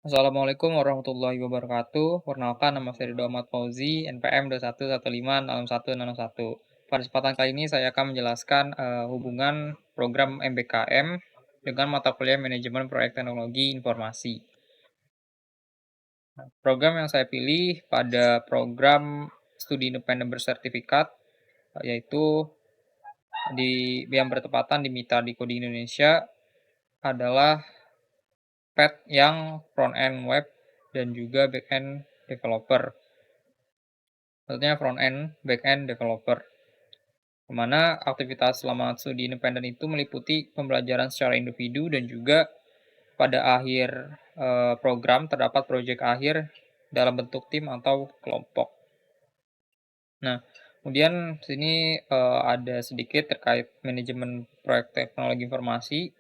Assalamualaikum warahmatullahi wabarakatuh. Perkenalkan, nama saya Ridho Ahmad Fauzi, NPM 21156161. Pada kesempatan kali ini saya akan menjelaskan hubungan program MBKM dengan mata kuliah Manajemen Proyek Teknologi Informasi. Program yang saya pilih pada program studi independen bersertifikat, yaitu yang bertepatan di MITA di Coding Indonesia adalah PET yang front end web dan juga back end developer. Maksudnya front end, back end developer. Di mana aktivitas selama studi independen itu meliputi pembelajaran secara individu dan juga pada akhir program terdapat proyek akhir dalam bentuk tim atau kelompok. Nah, kemudian sini ada sedikit terkait manajemen proyek teknologi informasi.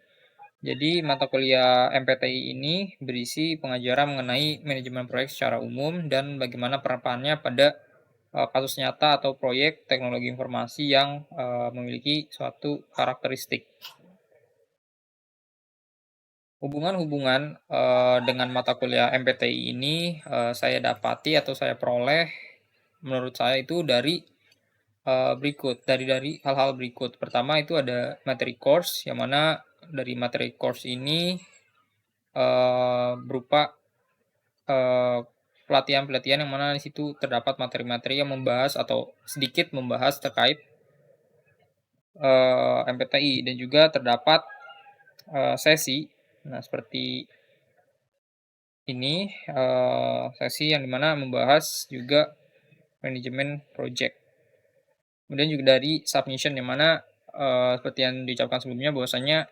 Jadi mata kuliah MPTI ini berisi pengajaran mengenai manajemen proyek secara umum dan bagaimana perannya pada kasus nyata atau proyek teknologi informasi yang memiliki suatu karakteristik. Hubungan-hubungan dengan mata kuliah MPTI ini saya dapati atau saya peroleh menurut saya itu dari dari hal-hal berikut. Pertama itu ada materi course, yang mana dari materi course ini berupa pelatihan-pelatihan yang mana di situ terdapat materi-materi yang membahas atau sedikit membahas terkait MPTI dan juga terdapat sesi. Nah, seperti ini sesi yang dimana membahas juga manajemen project. Kemudian juga dari submission yang mana seperti yang diucapkan sebelumnya bahwasanya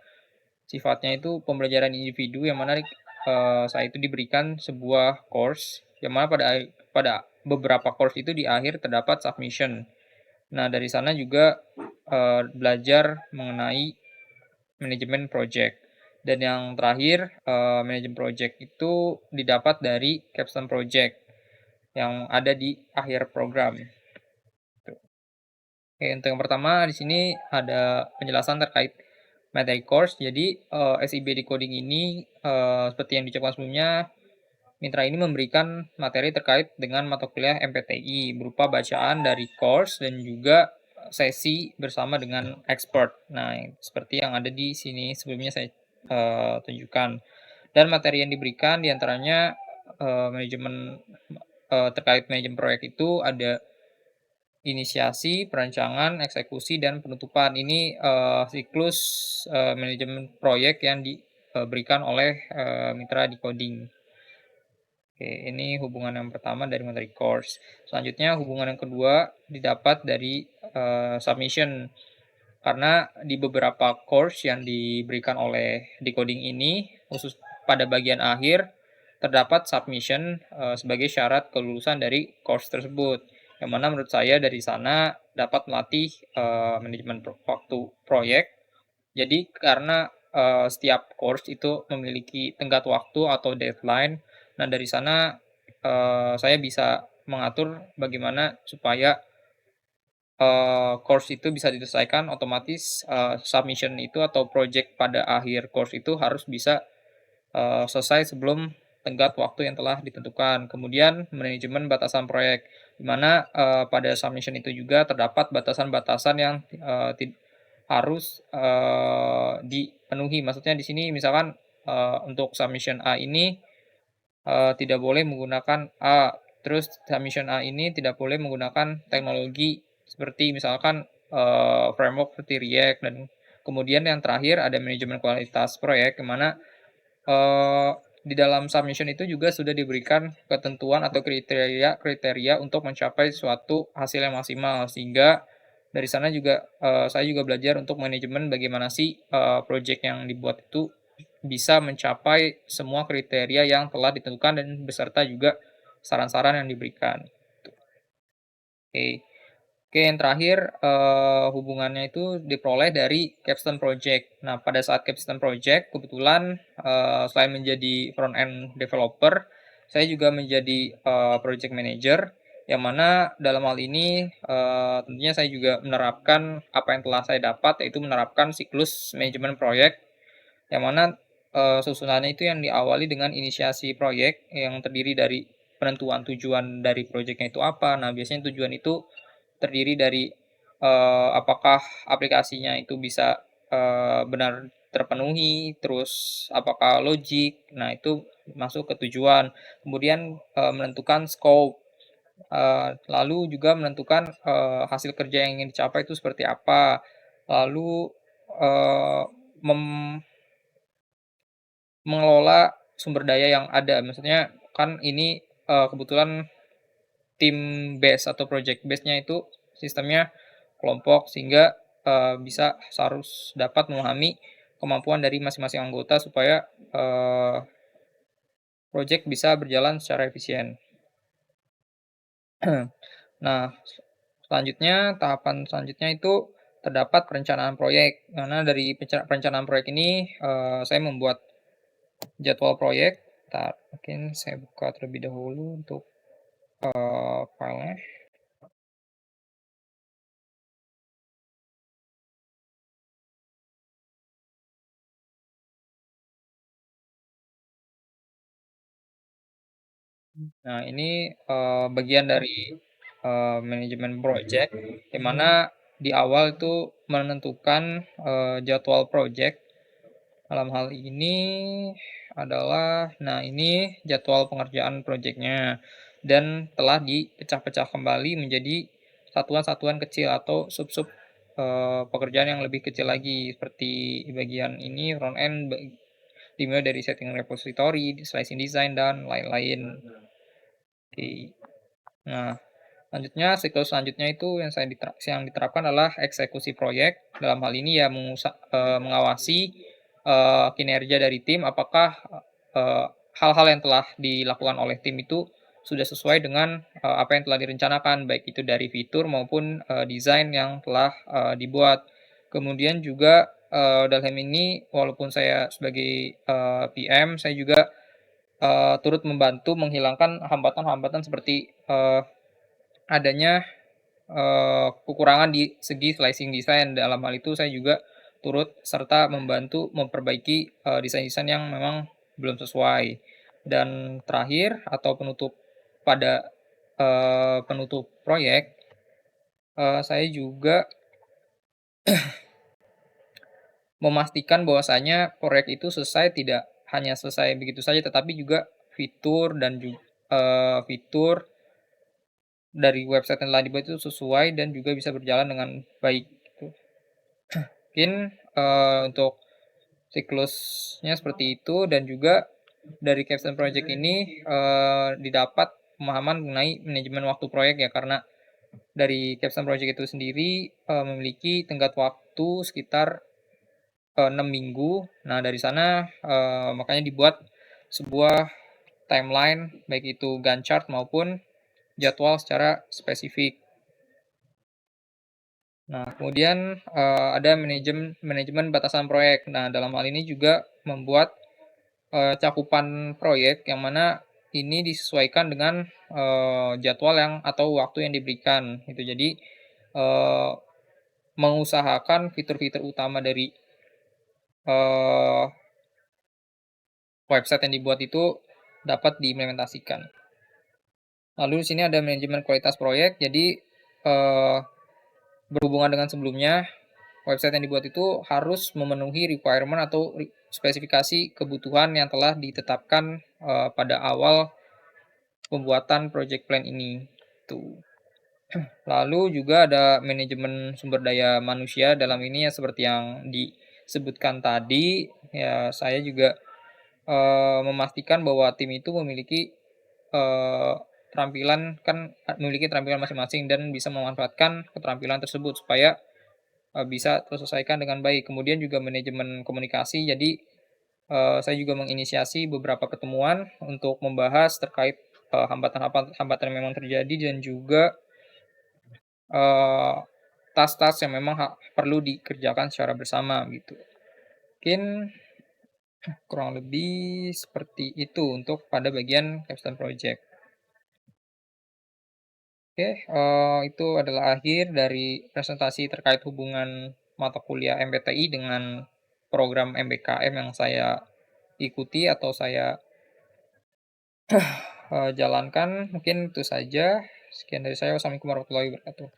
sifatnya itu pembelajaran individu yang mana saya itu diberikan sebuah course yang mana pada beberapa course itu di akhir terdapat submission. Nah, dari sana juga belajar mengenai manajemen project. Dan yang terakhir, manajemen project itu didapat dari capstone project yang ada di akhir program. Oke, untuk yang pertama di sini ada penjelasan terkait materi course. Jadi SIB Decoding ini seperti yang diucapkan sebelumnya, Mitra ini memberikan materi terkait dengan mata kuliah MPTI berupa bacaan dari course dan juga sesi bersama dengan expert. Nah, seperti yang ada di sini sebelumnya saya tunjukkan. Dan materi yang diberikan diantaranya terkait manajemen proyek itu ada inisiasi, perancangan, eksekusi, dan penutupan. Ini siklus manajemen proyek yang diberikan oleh mitra di coding. Oke, ini hubungan yang pertama dari materi course. Selanjutnya hubungan yang kedua didapat dari submission. Karena di beberapa course yang diberikan oleh decoding ini, khusus pada bagian akhir, terdapat submission sebagai syarat kelulusan dari course tersebut. Yang mana menurut saya dari sana dapat melatih manajemen waktu proyek. Jadi karena setiap course itu memiliki tenggat waktu atau deadline, nah dari sana saya bisa mengatur bagaimana supaya course itu bisa diselesaikan otomatis submission itu atau project pada akhir course itu harus bisa selesai sebelum tenggat waktu yang telah ditentukan. Kemudian manajemen batasan proyek, di mana pada submission itu juga terdapat batasan-batasan yang harus dipenuhi. Maksudnya di sini misalkan untuk submission A ini tidak boleh menggunakan A, terus submission A ini tidak boleh menggunakan teknologi seperti misalkan framework seperti React, dan kemudian yang terakhir ada manajemen kualitas proyek, yang mana di dalam submission itu juga sudah diberikan ketentuan atau kriteria untuk mencapai suatu hasil yang maksimal, sehingga dari sana juga saya juga belajar untuk manajemen bagaimana sih project yang dibuat itu bisa mencapai semua kriteria yang telah ditentukan dan beserta juga saran-saran yang diberikan. Oke. Oke, yang terakhir hubungannya itu diperoleh dari capstone project. Nah, pada saat capstone project kebetulan selain menjadi front end developer, saya juga menjadi project manager, yang mana dalam hal ini tentunya saya juga menerapkan apa yang telah saya dapat, yaitu menerapkan siklus manajemen proyek, yang mana susunannya itu yang diawali dengan inisiasi proyek yang terdiri dari penentuan tujuan dari proyeknya itu apa. Nah, biasanya tujuan itu terdiri dari, apakah aplikasinya itu bisa, benar terpenuhi, terus apakah logik, nah itu masuk ke tujuan. Kemudian, menentukan scope, lalu juga menentukan, hasil kerja yang ingin dicapai itu seperti apa. Lalu, eee, mem mengelola sumber daya yang ada, maksudnya kan ini, kebetulan tim base atau project base-nya itu sistemnya kelompok sehingga, bisa harus dapat memahami kemampuan dari masing-masing anggota supaya, project bisa berjalan secara efisien. Nah, selanjutnya tahapan selanjutnya itu terdapat perencanaan proyek, karena dari perencanaan proyek ini, saya membuat jadwal proyek. Bentar, mungkin saya buka terlebih dahulu untuk, filenya. Nah, ini, bagian dari, manajemen project, di mana di awal itu menentukan, jadwal project. Dalam hal ini adalah, nah ini jadwal pengerjaan projeknya dan telah dipecah-pecah kembali menjadi satuan-satuan kecil atau sub-sub, pekerjaan yang lebih kecil lagi. Seperti bagian ini front end, dimulai dari setting repository, slicing design, dan lain-lain. Oke. Nah, selanjutnya, siklus selanjutnya itu yang diterapkan adalah eksekusi proyek. Dalam hal ini ya mengawasi, kinerja dari tim, apakah, eee, hal-hal yang telah dilakukan oleh tim itu sudah sesuai dengan, apa yang telah direncanakan, baik itu dari fitur maupun, desain yang telah, dibuat. Kemudian juga, dalam ini walaupun saya sebagai, PM, saya juga, turut membantu menghilangkan hambatan-hambatan seperti, adanya, kekurangan di segi slicing design. Dalam hal itu saya juga turut serta membantu memperbaiki, desain-desain yang memang belum sesuai. Dan terakhir atau penutup pada, penutup proyek, saya juga memastikan bahwasanya proyek itu selesai, tidak hanya selesai begitu saja, tetapi juga fitur dan fitur dari website yang telah dibuat itu sesuai dan juga bisa berjalan dengan baik, gitu. Mungkin, untuk siklusnya seperti itu, dan juga dari capstone project ini, didapat pemahaman mengenai manajemen waktu proyek ya, karena dari capstone project itu sendiri, memiliki tenggat waktu sekitar, 6 minggu. Nah, dari sana, makanya dibuat sebuah timeline, baik itu Gantt chart maupun jadwal secara spesifik. Nah, kemudian, ada manajemen batasan proyek. Nah, dalam hal ini juga membuat, cakupan proyek yang mana ini disesuaikan dengan, jadwal yang atau waktu yang diberikan, gitu. Jadi, eee, mengusahakan fitur-fitur utama dari, eee, website yang dibuat itu dapat diimplementasikan. Lalu di sini ada manajemen kualitas proyek. Jadi, eee, berhubungan dengan sebelumnya, website yang dibuat itu harus memenuhi requirement atau spesifikasi kebutuhan yang telah ditetapkan, pada awal pembuatan project plan ini, tuh. Lalu juga ada manajemen sumber daya manusia, dalam ini ya seperti yang disebutkan tadi, ya saya juga, memastikan bahwa tim itu memiliki, eee, memiliki keterampilan masing-masing dan bisa memanfaatkan keterampilan tersebut supaya, bisa terselesaikan dengan baik. Kemudian juga manajemen komunikasi, jadi, saya juga menginisiasi beberapa pertemuan untuk membahas terkait, hambatan yang memang terjadi, dan juga, eee, tas-tas yang memang perlu dikerjakan secara bersama gitu. Mungkin kurang lebih seperti itu untuk pada bagian capstone project. Oke, itu adalah akhir dari presentasi terkait hubungan mata kuliah MBTI dengan program MBKM yang saya ikuti atau saya, jalankan. Mungkin itu saja. Sekian dari saya. Wassalamualaikum warahmatullahi wabarakatuh.